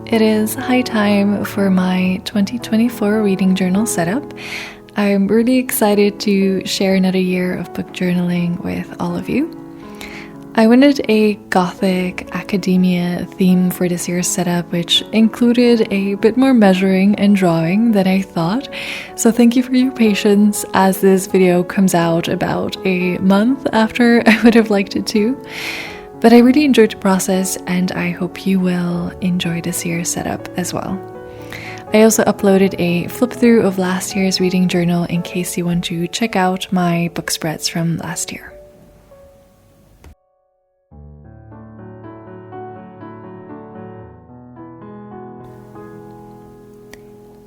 It is high time for my 2024 reading journal setup. I'm really excited to share another year of book journaling with all of you. I wanted a gothic academia theme for this year's setup, which included a bit more measuring and drawing than I thought. So thank you for your patience as this video comes out about a month after I would have liked it to. But I really enjoyed the process and I hope you will enjoy this year's setup as well. I also uploaded a flip through of last year's reading journal in case you want to check out my book spreads from last year.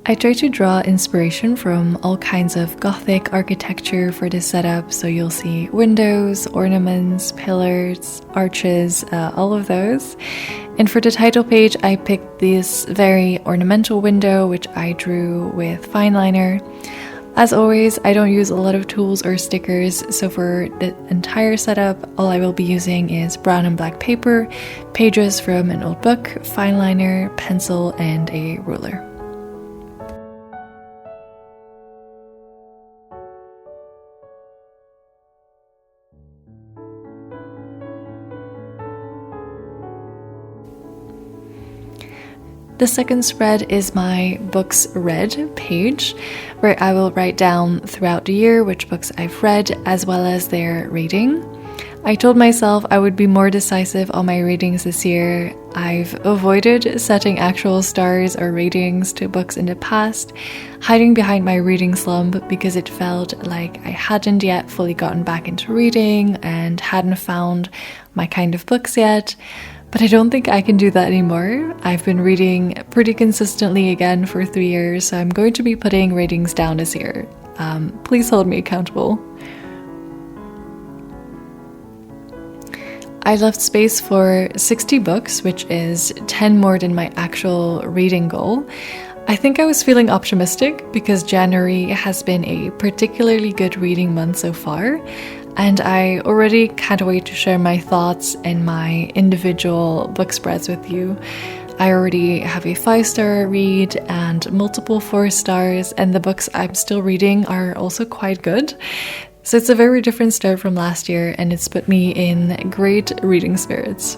I try to draw inspiration from all kinds of Gothic architecture for this setup, so you'll see windows, ornaments, pillars, arches, all of those. And for the title page, I picked this very ornamental window, which I drew with fine liner. As always, I don't use a lot of tools or stickers, so for the entire setup, all I will be using is brown and black paper, pages from an old book, fine liner, pencil, and a ruler. The second spread is my books read page, where I will write down throughout the year which books I've read as well as their rating. I told myself I would be more decisive on my ratings this year. I've avoided setting actual stars or ratings to books in the past, hiding behind my reading slump because it felt like I hadn't yet fully gotten back into reading and hadn't found my kind of books yet. But I don't think I can do that anymore. I've been reading pretty consistently again for 3 years, so I'm going to be putting ratings down this year. Please hold me accountable. I left space for 60 books, which is 10 more than my actual reading goal. I think I was feeling optimistic because January has been a particularly good reading month so far. And I already can't wait to share my thoughts and my individual book spreads with you. I already have a 5-star read and multiple 4 stars, and the books I'm still reading are also quite good. So it's a very different start from last year, and it's put me in great reading spirits.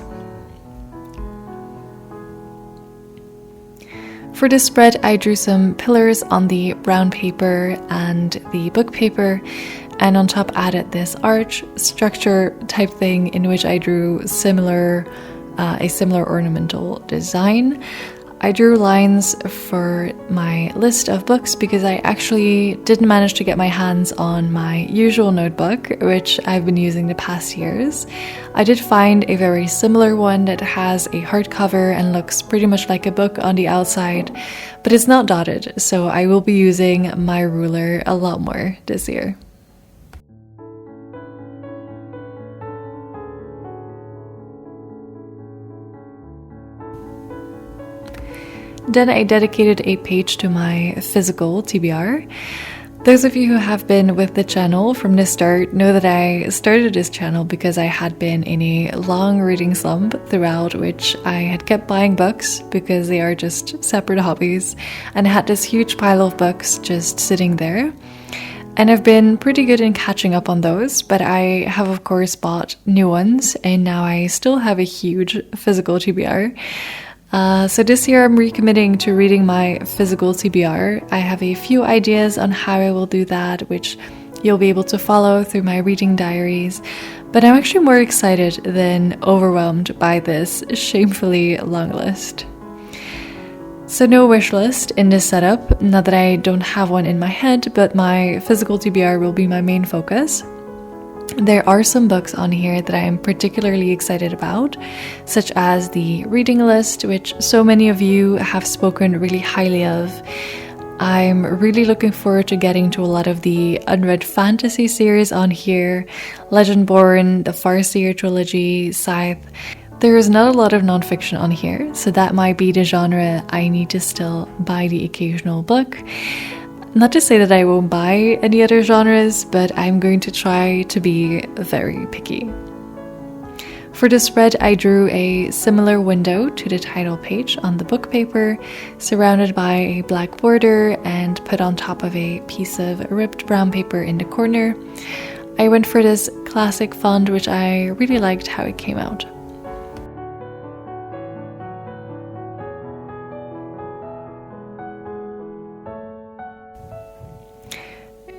For this spread, I drew some pillars on the brown paper and the book paper, and on top added this arch structure type thing in which I drew a similar ornamental design. I drew lines for my list of books because I actually didn't manage to get my hands on my usual notebook, which I've been using the past years. I did find a very similar one that has a hardcover and looks pretty much like a book on the outside, but it's not dotted, so I will be using my ruler a lot more this year. Then I dedicated a page to my physical TBR. Those of you who have been with the channel from the start know that I started this channel because I had been in a long reading slump throughout which I had kept buying books because they are just separate hobbies, and I had this huge pile of books just sitting there. And I've been pretty good in catching up on those, but I have of course bought new ones, and now I still have a huge physical TBR. So this year I'm recommitting to reading my physical TBR. I have a few ideas on how I will do that, which you'll be able to follow through my reading diaries, but I'm actually more excited than overwhelmed by this shamefully long list. So no wish list in this setup, not that I don't have one in my head, but my physical TBR will be my main focus. There are some books on here that I am particularly excited about, such as the reading list, which so many of you have spoken really highly of. I'm really looking forward to getting to a lot of the unread fantasy series on here, Legendborn, the Farseer trilogy, Scythe. There is not a lot of nonfiction on here, so that might be the genre I need to still buy the occasional book. Not to say that I won't buy any other genres, but I'm going to try to be very picky. For the spread, I drew a similar window to the title page on the book paper, surrounded by a black border and put on top of a piece of ripped brown paper in the corner. I went for this classic font, which I really liked how it came out.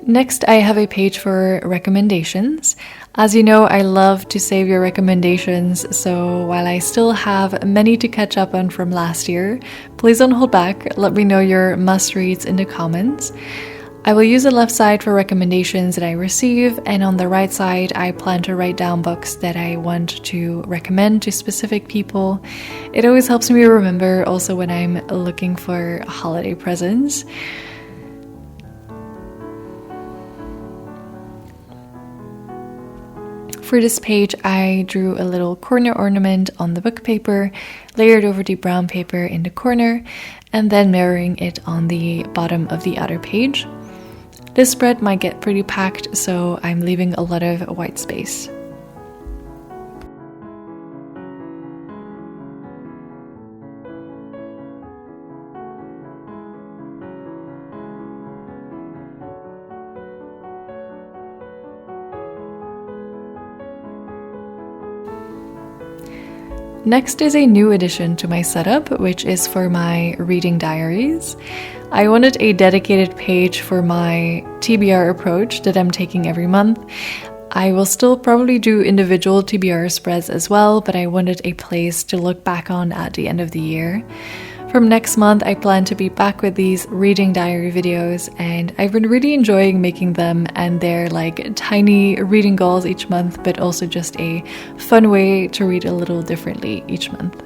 Next, I have a page for recommendations. As you know, I love to save your recommendations, so while I still have many to catch up on from last year, please don't hold back. Let me know your must-reads in the comments. I will use the left side for recommendations that I receive, and on the right side, I plan to write down books that I want to recommend to specific people. It always helps me remember also when I'm looking for holiday presents. For this page, I drew a little corner ornament on the book paper, layered over the brown paper in the corner, and then mirroring it on the bottom of the other page. This spread might get pretty packed, so I'm leaving a lot of white space. Next is a new addition to my setup, which is for my reading diaries. I wanted a dedicated page for my TBR approach that I'm taking every month. I will still probably do individual TBR spreads as well, but I wanted a place to look back on at the end of the year. From next month, I plan to be back with these reading diary videos, and I've been really enjoying making them, and they're like tiny reading goals each month, but also just a fun way to read a little differently each month.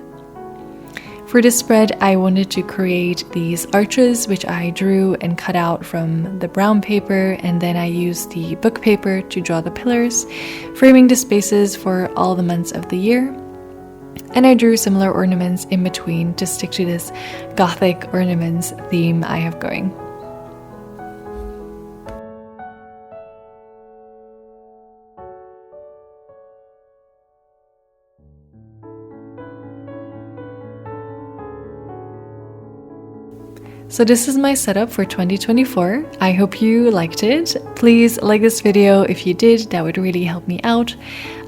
For this spread, I wanted to create these arches, which I drew and cut out from the brown paper, and then I used the book paper to draw the pillars, framing the spaces for all the months of the year. And I drew similar ornaments in between to stick to this gothic ornaments theme I have going. So this is my setup for 2024. I hope you liked it. Please like this video if you did, that would really help me out.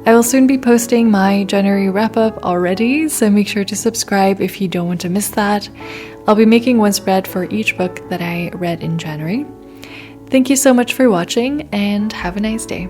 I will soon be posting my January wrap-up already, so make sure to subscribe if you don't want to miss that. I'll be making one spread for each book that I read in January. Thank you so much for watching, and have a nice day.